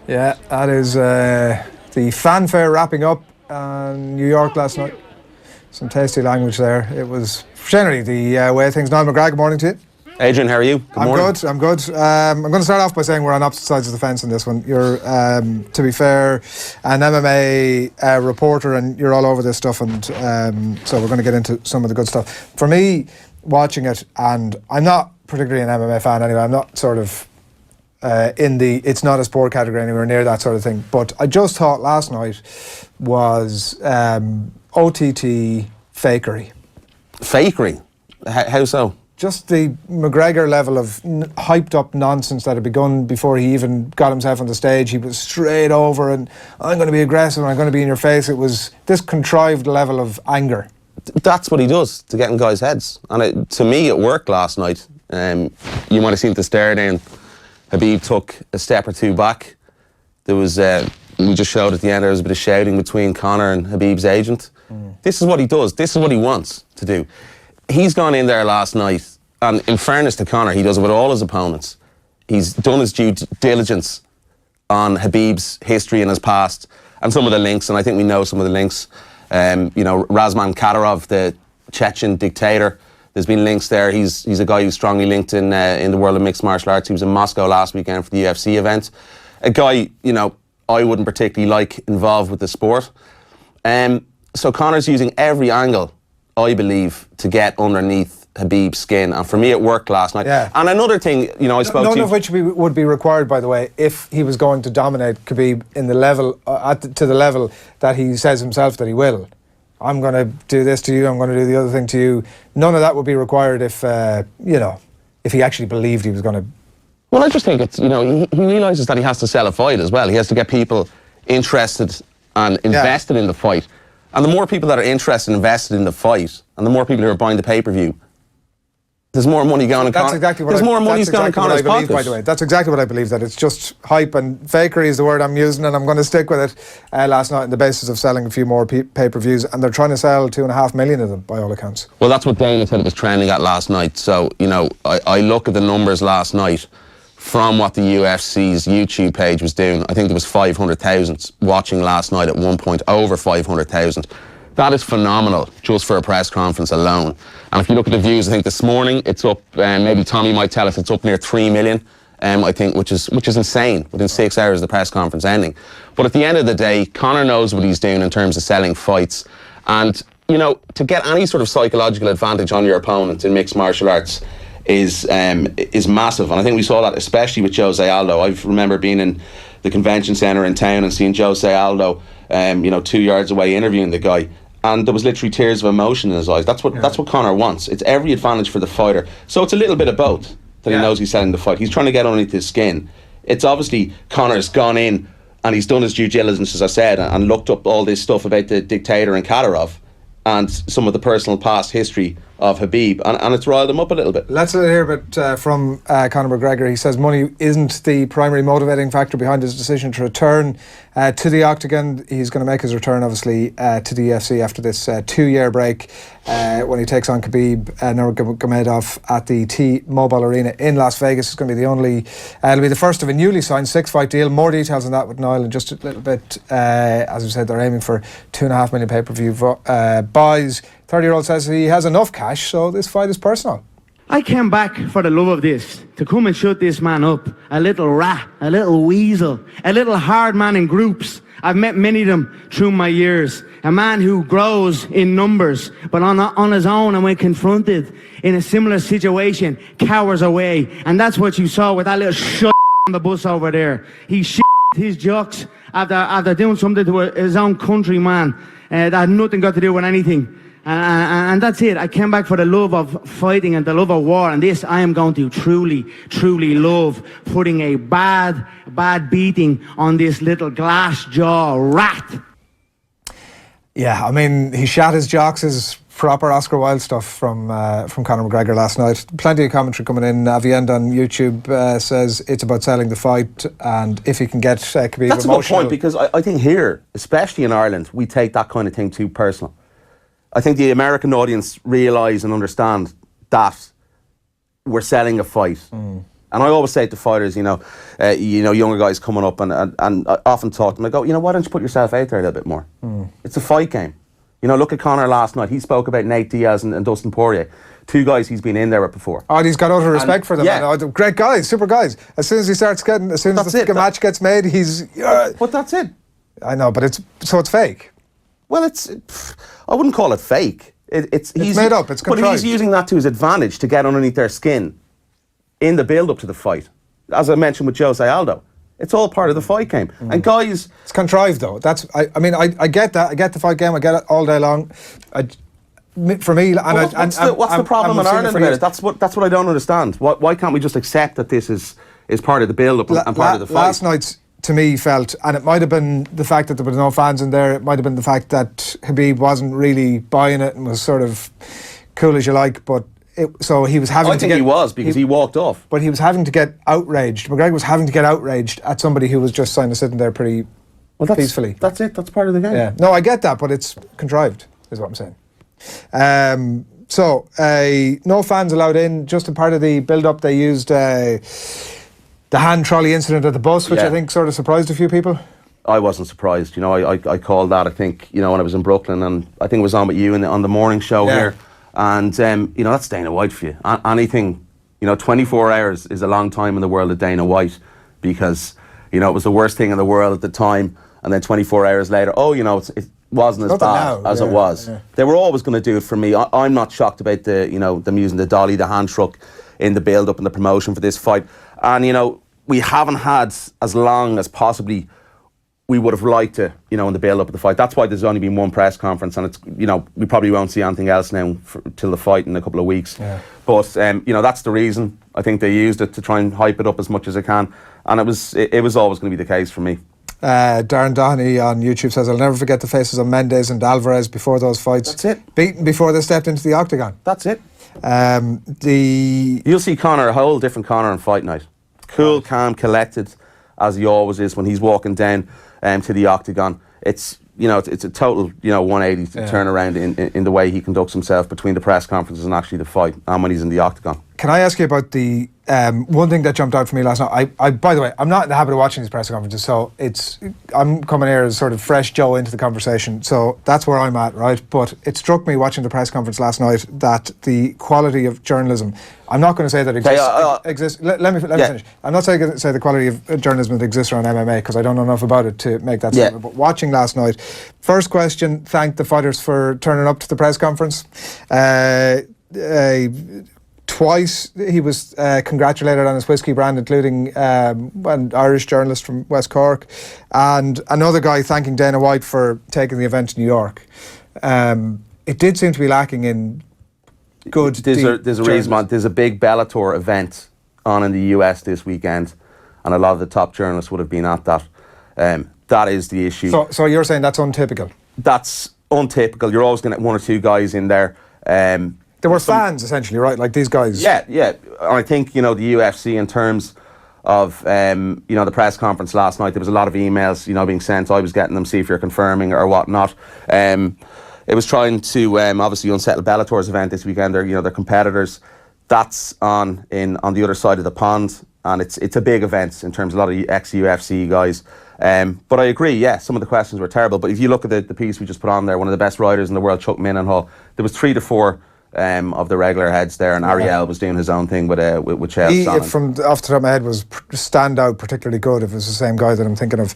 Yeah, that is the fanfare wrapping up in New York last night. Some tasty language there. It was generally the way of things. Niall McGrath, good morning to you. Adrian, how are you? Good morning. I'm good. I'm going to start off by saying we're on opposite sides of the fence on this one. You're, to be fair, an MMA reporter, and you're all over this stuff, and so we're going to get into some of the good stuff. For me, watching it, and I'm not particularly an MMA fan anyway, I'm not sort of it's not a sport category anywhere near that sort of thing, but I just thought last night was OTT fakery. Fakery? How so? Just the McGregor level of hyped up nonsense that had begun before he even got himself on the stage. He was straight over and I'm going to be aggressive and I'm going to be in your face. It was this contrived level of anger. That's what he does to get in guys' heads. And to me, it worked last night. You might have seen the stare down. Khabib took a step or two back. There was, we just showed at the end, there was a bit of shouting between Conor and Khabib's agent. This is what he does. This is what he wants to do. He's gone in there last night, and in fairness to Conor, he does it with all his opponents. He's done his due diligence on Khabib's history and his past, and some of the links, and I think we know some of the links. You know, Razman Kadyrov, the Chechen dictator, there's been links there. He's a guy who's strongly linked in the world of mixed martial arts. He was in Moscow last weekend for the UFC event. A guy, you know, I wouldn't particularly like involved with the sport. So Conor's using every angle, I believe, to get underneath Khabib's skin, and for me it worked last night. Yeah. And another thing, you know, I spoke none of which would be required, by the way, if he was going to dominate Khabib in the level to the level that he says himself that he will. I'm going to do this to you, I'm going to do the other thing to you. None of that would be required if you know, if he actually believed he was going to. Well, I just think it's, you know, he realises that he has to sell a fight as well. He has to get people interested and invested in the fight. And the more people that are interested and invested in the fight, and the more people who are buying the pay-per-view, there's more money going in Conor's pocket. There's more money going in Conor's pocket. By the way, that's exactly what I believe. That it's just hype, and fakery is the word I'm using, and I'm going to stick with it. Last night, on the basis of selling a few more pay-per-views, and they're trying to sell 2.5 million of them, by all accounts. Well, that's what Dana said it was trending at last night. So, you know, I look at the numbers last night from what the UFC's YouTube page was doing. I think there was 500,000 watching last night at one point, over 500,000. That is phenomenal, just for a press conference alone. And if you look at the views, I think this morning it's up, maybe Tommy might tell us it's up near 3 million, I think, which is insane, within 6 hours of the press conference ending. But at the end of the day, Conor knows what he's doing in terms of selling fights. And, you know, to get any sort of psychological advantage on your opponent in mixed martial arts is massive. And I think we saw that especially with Jose Aldo. I remember being in the convention centre in town and seeing Jose Aldo, you know, 2 yards away interviewing the guy. And there was literally tears of emotion in his eyes. That's what Conor wants. It's every advantage for the fighter. So it's a little bit of both that he knows he's selling the fight. He's trying to get underneath his skin. It's obviously Conor's gone in and he's done his due diligence, as I said, and looked up all this stuff about the dictator and Kadyrov and some of the personal past history of Khabib, and it's riled him up a little bit. Let's hear a bit from Conor McGregor. He says money isn't the primary motivating factor behind his decision to return to the octagon. He's going to make his return, obviously, to the UFC after this 2-year break when he takes on Khabib Nurmagomedov at the T-Mobile Arena in Las Vegas. It's going to be it'll be the first of a newly signed 6-fight deal. More details on that with Niall in just a little bit. As we said, they're aiming for 2.5 million pay-per-view buys. 30-year-old says he has enough cash, so this fight is personal. I came back for the love of this, to come and shut this man up. A little rat, a little weasel, a little hard man in groups. I've met many of them through my years. A man who grows in numbers, but on his own, and when confronted in a similar situation, cowers away. And that's what you saw with that little shit on the bus over there. He shit his jocks after doing something to his own countryman that had nothing got to do with anything. And that's it. I came back for the love of fighting and the love of war, and this I am going to truly, truly love, putting a bad beating on this little glass jaw rat. Yeah, I mean, he shot his jocks, his proper Oscar Wilde stuff from Conor McGregor last night. Plenty of commentary coming in. Aviend on YouTube says it's about selling the fight, and if he can get Khabib That's emotional. a good point, because I think here, especially in Ireland, we take that kind of thing too personal. I think the American audience realise and understand that we're selling a fight. And I always say to fighters, younger guys coming up, and I often talk to them, I go, why don't you put yourself out there a little bit more? It's a fight game. Look at Conor last night. He spoke about Nate Diaz and Dustin Poirier. 2 guys he's been in there with before. Oh, and he's got utter respect for them. Yeah. And, great guys, super guys. As soon as the match gets made, he's... But that's it. I know, but it's fake. Well, I wouldn't call it fake. It's made up, it's contrived. But he's using that to his advantage to get underneath their skin in the build-up to the fight. As I mentioned with Jose Aldo. It's all part of the fight game. And guys... It's contrived, though. I get that. I get the fight game. I get it all day long. For me... What's the problem in Ireland about it? That's what I don't understand. Why can't we just accept that this is part of the build-up and part of the fight? Last night's, to me, felt... And it might have been the fact that there were no fans in there. It might have been the fact that Khabib wasn't really buying it and was sort of cool as you like, but... So he was having to get... I think he was, because he walked off. But he was having to get outraged. McGregor was having to get outraged at somebody who was just kind of sitting there pretty peacefully. That's it. That's part of the game. Yeah. No, I get that, but it's contrived, is what I'm saying. No fans allowed in. Just a part of the build-up, they used the hand trolley incident at the bus, which I think sort of surprised a few people. I wasn't surprised. I called that, I think, when I was in Brooklyn, and I think it was on with you on the morning show here. And, that's Dana White for you. Anything, 24 hours is a long time in the world of Dana White, because, it was the worst thing in the world at the time. And then 24 hours later, it wasn't as bad as it was. Yeah. They were always going to do it for me. I'm not shocked about them using the dolly, the hand truck in the build-up and the promotion for this fight. And, we haven't had as long as possibly we would have liked to, in the build-up of the fight. That's why there's only been one press conference, and it's, we probably won't see anything else now till the fight in a couple of weeks. Yeah. But, that's the reason. I think they used it to try and hype it up as much as they can, and it was always going to be the case for me. Darren Dohney on YouTube says, I'll never forget the faces of Mendes and Alvarez before those fights. That's it. Beaten before they stepped into the octagon. That's it. You'll see Conor, a whole different Conor on fight night. Cool, calm, collected, as he always is when he's walking down to the octagon. It's it's a total 180 turn around in the way he conducts himself between the press conferences and actually the fight, and when he's in the octagon. Can I ask you about the one thing that jumped out for me last night? I by the way, I'm not in the habit of watching these press conferences, so I'm coming here as sort of fresh Joe into the conversation, so that's where I'm at, right? But it struck me watching the press conference last night that the quality of journalism, I'm not going to say that exists. Let me finish. I'm not saying the quality of journalism that exists around MMA, because I don't know enough about it to make that statement. But watching last night, first question, thank the fighters for turning up to the press conference. Twice he was congratulated on his whiskey brand, including an Irish journalist from West Cork, and another guy thanking Dana White for taking the event to New York. It did seem to be lacking in good. There's a reason, man. There's a big Bellator event on in the US this weekend, and a lot of the top journalists would have been at that. That is the issue. So you're saying that's untypical? That's untypical. You're always going to get one or two guys in there. There were fans, essentially, right? Like these guys. Yeah. And I think, the UFC, in terms of, the press conference last night, there was a lot of emails, being sent. I was getting them, see if you're confirming or whatnot. It was trying to, obviously, unsettle Bellator's event this weekend. Their competitors. That's on the other side of the pond. And it's a big event in terms of a lot of ex-UFC guys. But I agree, some of the questions were terrible. But if you look at the piece we just put on there, one of the best writers in the world, Chuck Minenhall, there was 3 to 4 of the regular heads there, and Ariel was doing his own thing with Chael Sonnen. From off the top of my head, was standout particularly good. If it was the same guy that I'm thinking of.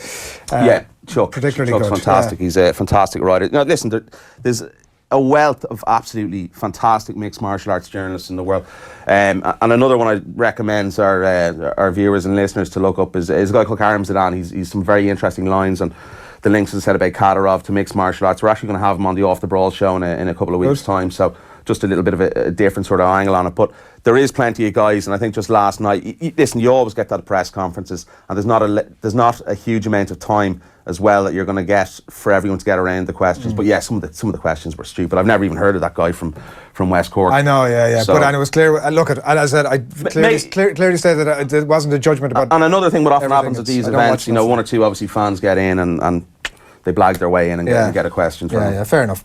Chuck. Particularly Chuck's good. Fantastic. He's a fantastic writer. Now, listen, there's a wealth of absolutely fantastic mixed martial arts journalists in the world. And another one I recommend our viewers and listeners to look up is a guy called Karim Zidan. He's some very interesting lines on the links, as I said, about Kadyrov to mixed martial arts. We're actually going to have him on the Off the Brawl show in a couple of weeks' time. So just a little bit of a different sort of angle on it. But there is plenty of guys, and I think just last night, listen, you always get that at press conferences, and there's not a huge amount of time as well that you're going to get for everyone to get around the questions. But some of the questions were stupid. I've never even heard of that guy from West Cork. I know, So, but it was clear. Look, as I said, I clearly stated that it wasn't a judgment about. And another thing, what often happens at these events, one or two obviously fans get in and they blag their way in and get a question from them. Fair enough.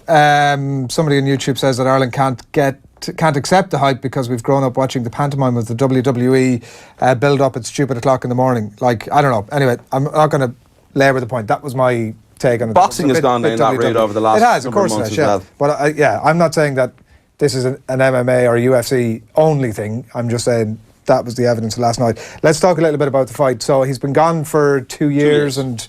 Somebody on YouTube says that Ireland can't get can't accept the hype because we've grown up watching the pantomime of the WWE build up at stupid o'clock in the morning. Like, I don't know. Anyway, I'm not going to labour the point. That was my take on it. Boxing has gone down that route over the last number of months as well. But I'm not saying that this is an MMA or UFC only thing. I'm just saying that was the evidence last night. Let's talk a little bit about the fight. So he's been gone for 2 years and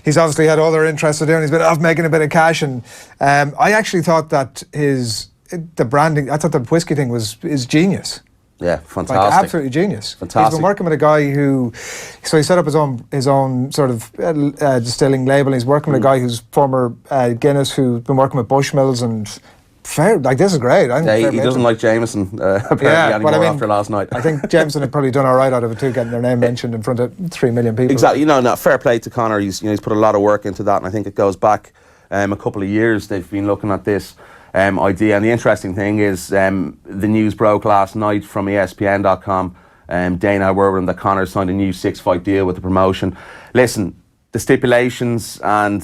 he's obviously had other interests to do, and he's been off making a bit of cash. And I actually thought that the branding, I thought the whiskey thing is genius. Yeah, fantastic. Like, absolutely genius. Fantastic. He's been working with a guy so he set up his own sort of distilling label. He's working with a guy who's former Guinness, who's been working with Bushmills and fair. Like, this is great. He doesn't like Jameson apparently anymore after last night. I think Jameson had probably done all right out of it too, getting their name mentioned in front of 3 million people. Exactly. Fair play to Conor. He's put a lot of work into that, and I think it goes back a couple of years. They've been looking at this idea, and the interesting thing is the news broke last night from ESPN.com. Dana Werwin that Conor signed a new 6-fight deal with the promotion. Listen, the stipulations and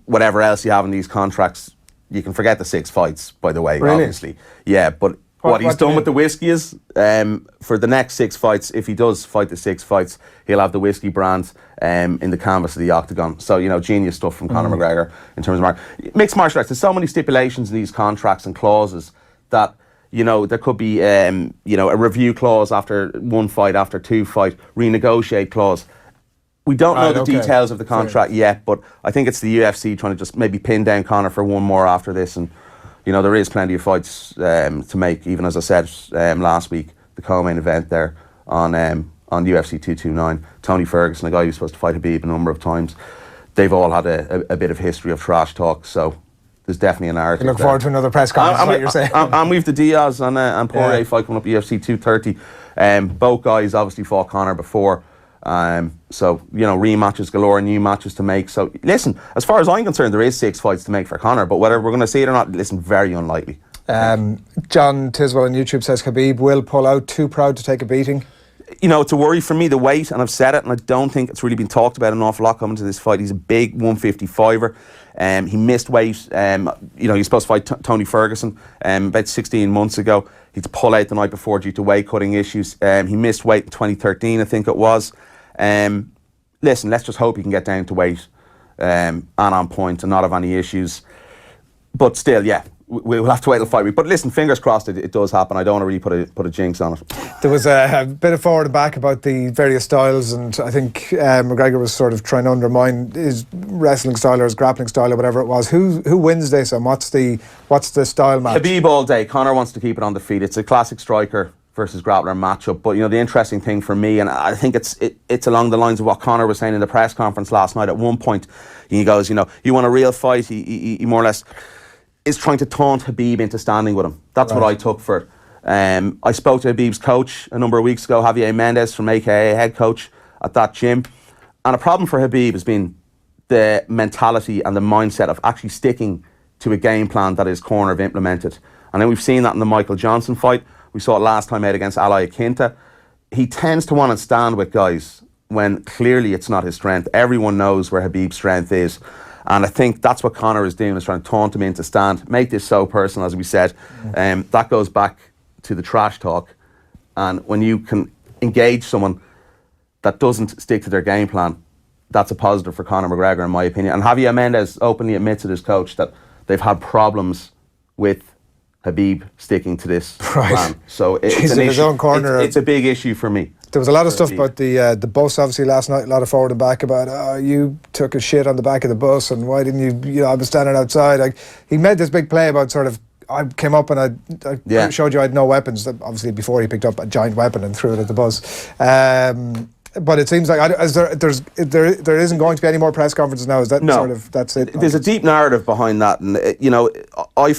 whatever else you have in these contracts, you can forget the 6 fights, by the way, really? Obviously. Yeah, but what he's done with the whiskey is, for the next 6 fights, if he does fight the 6 fights, he'll have the whiskey brand in the canvas of the octagon. So, genius stuff from Conor McGregor in terms of mixed martial arts. There's so many stipulations in these contracts and clauses that, there could be, a review clause after 1 fight, after 2 fight, renegotiate clause. We don't know the details of the contract yet, but I think it's the UFC trying to just maybe pin down Conor for 1 more after this. And, there is plenty of fights to make, even as I said last week, the co-main event there on UFC 229. Tony Ferguson, a guy who's supposed to fight Khabib a number of times, they've all had a bit of history of trash talk, so there's definitely a narrative. Look forward to another press conference, what you're saying. And we've the Diaz and Poirier fight coming up, UFC 230. Both guys obviously fought Conor before. So, rematches galore, new matches to make. So, listen, as far as I'm concerned, there is 6 fights to make for Conor, but whether we're going to see it or not, listen, very unlikely. John Tiswell on YouTube says Khabib will pull out, too proud to take a beating. It's a worry for me, the weight, and I've said it, and I don't think it's really been talked about an awful lot coming to this fight. He's a big 155er. He missed weight. He was supposed to fight Tony Ferguson about 16 months ago. He had to pull out the night before due to weight cutting issues. He missed weight in 2013, I think it was. Listen, let's just hope he can get down to weight and on point and not have any issues. But still, yeah, we'll have to wait till 5 weeks. But listen, fingers crossed it does happen. I don't want to really put a jinx on it. There was a bit of forward and back about the various styles, and I think McGregor was sort of trying to undermine his wrestling style or his grappling style or whatever it was. Who wins this, and what's the style match? Khabib all day. Conor wants to keep it on the feet. It's a classic striker versus grappler matchup. But the interesting thing for me, and I think it's along the lines of what Conor was saying in the press conference last night. At one point, he goes, you want a real fight? He more or less is trying to taunt Khabib into standing with him. That's what I took for it. I spoke to Khabib's coach a number of weeks ago, Javier Mendez from AKA head coach at that gym. And a problem for Khabib has been the mentality and the mindset of actually sticking to a game plan that his corner have implemented. And then we've seen that in the Michael Johnson fight. We saw it last time out against Ali Akinta. He tends to want to stand with guys when clearly it's not his strength. Everyone knows where Khabib's strength is. And I think that's what Conor is doing, is trying to taunt him into stand, make this so personal, as we said. That goes back to the trash talk. And when you can engage someone that doesn't stick to their game plan, that's a positive for Conor McGregor, in my opinion. And Javier Mendez openly admits to his coach that they've had problems with Khabib sticking to this plan. So it's an issue. Own corner. It's a big issue for me. There was a lot of stuff about the bus, obviously, last night. A lot of forward and back about, you took a shit on the back of the bus, and why didn't you? I was standing outside. Like, he made this big play about sort of, I came up and I showed you I had no weapons. Obviously, before he picked up a giant weapon and threw it at the bus. But it seems like there isn't going to be any more press conferences now. Is that that's it? There's a deep narrative behind that, and I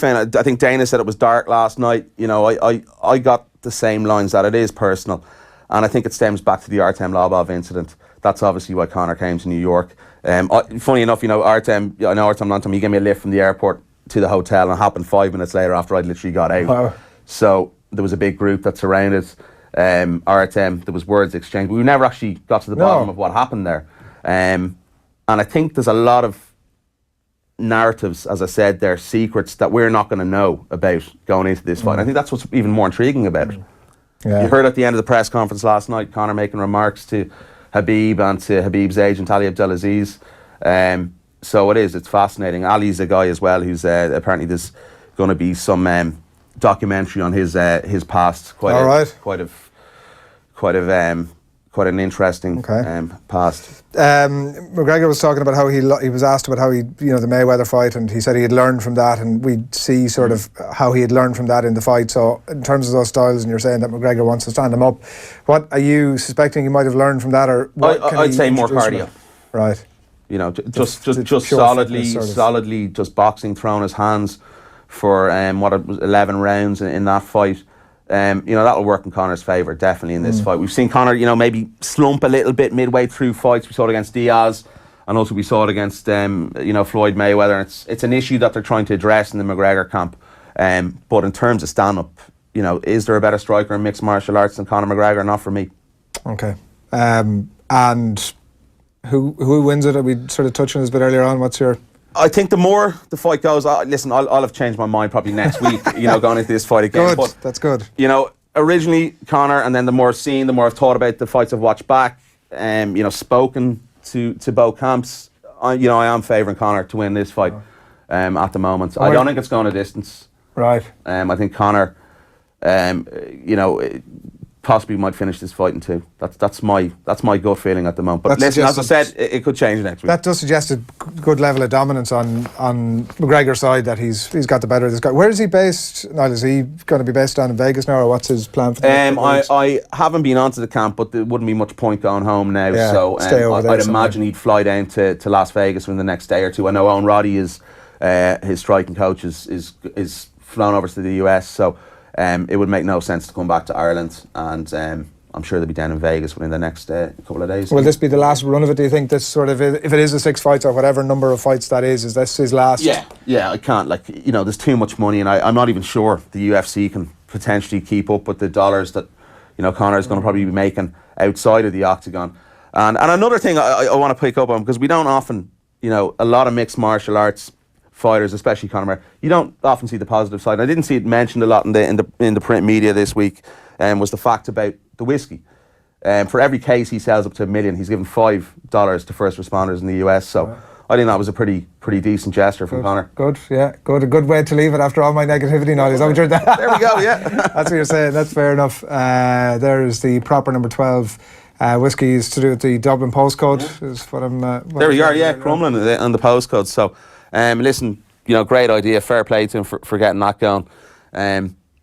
think Dana said it was dark last night. I got the same lines that it is personal, and I think it stems back to the Artem Lobov incident. That's obviously why Conor came to New York. Funny enough, Artem Lobov, he gave me a lift from the airport to the hotel, and it happened 5 minutes later after I'd literally got out. Wow. So there was a big group that surrounded Artem. There was words exchanged, but we never actually got to the bottom of what happened there. And I think there's a lot of narratives, as I said, they're secrets that we're not going to know about going into this fight. I think that's what's even more intriguing about it. Yeah. You heard at the end of the press conference last night, Conor making remarks to Khabib and to Khabib's agent, Ali Abdelaziz. So it's fascinating. Ali's a guy as well who's apparently there's going to be some documentary on his past. Quite an interesting past. McGregor was talking about how he was asked about how the Mayweather fight, and he said he had learned from that, and we'd see sort of how he had learned from that in the fight. So in terms of those styles, and you're saying that McGregor wants to stand him up, what are you suspecting he might have learned from that, or I'd say more cardio. Right. Just solidly just boxing, throwing his hands for 11 rounds in that fight. That'll work in Conor's favour, definitely, in this fight. We've seen Conor, maybe slump a little bit midway through fights. We saw it against Diaz, and also we saw it against, Floyd Mayweather. It's an issue that they're trying to address in the McGregor camp. But in terms of stand-up, is there a better striker in mixed martial arts than Conor McGregor? Not for me. Okay. And who wins it? Are we sort of touching this a bit earlier on? What's your... I think the more the fight goes, I'll have changed my mind probably next week, going into this fight again. Good, but, that's good. Originally Conor, and then the more I've seen, the more I've thought about the fights I've watched back, spoken to both camps, I am favouring Conor to win this fight at the moment. I don't think it's going a distance. Right. I think Conor, possibly might finish this fight in 2. That's my gut feeling at the moment. But listen, as I said, it could change next week. That does suggest a good level of dominance on McGregor's side, that he's got the better of this guy. Where is he based, Niall? Is he going to be based down in Vegas now, or what's his plan for the next I haven't been onto the camp, but there wouldn't be much point going home now. Yeah, so stay over there I'd imagine he'd fly down to Las Vegas within the next day or two. I know Owen Roddy is his striking coach is flown over to the US, so it would make no sense to come back to Ireland, and I'm sure they'll be down in Vegas within the next couple of days. Will this be the last run of it, do you think? This sort of, if it is a 6 fights or whatever number of fights that is this his last? Yeah, I can't, there's too much money, and I'm not even sure the UFC can potentially keep up with the dollars that Conor is going to probably be making outside of the octagon. And another thing I want to pick up on, because we don't often, a lot of mixed martial arts fighters, especially Conor, you don't often see the positive side. I didn't see it mentioned a lot in the print media this week. Was the fact about the whiskey. For every case he sells up to $1 million, he's given $5 to first responders in the US. So I think that was a pretty decent gesture from Conor. Good, yeah, good. A good way to leave it after all my negativity. Now, is that what you're there? There we go. Yeah, that's what you're saying. That's fair enough. There's the proper number 12. Whiskey is to do with the Dublin postcode. Is what I'm. There we are. Yeah, Crumlin on the postcode. So. Listen, great idea. Fair play to him for getting that going.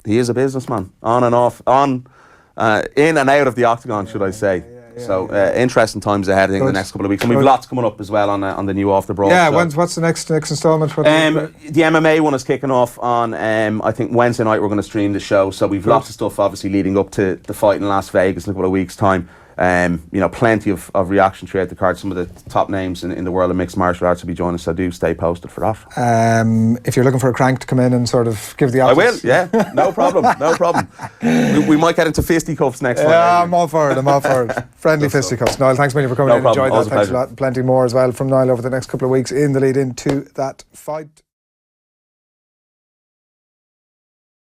He is a businessman, on and off, in and out of the octagon, should I say. So interesting times ahead, I think, in the next couple of weeks. And we've lots coming up as well on the new Off the Broad. Yeah, what's the next instalment? The MMA one is kicking off on, I think, Wednesday night. We're going to stream the show. So we've lots of stuff, obviously, leading up to the fight in Las Vegas in a couple of weeks' time. Plenty of reaction throughout the card. Some of the top names in the world of mixed martial arts will be joining us, so do stay posted for that. If you're looking for a crank to come in and sort of give the options, I will, yeah, no problem. We might get into fisticuffs next time. Yeah, I'm all for it. Friendly fisticuffs. Niall, thanks many for coming in. Enjoyed that. Thanks a lot. Plenty more as well from Niall over the next couple of weeks in the lead into that fight.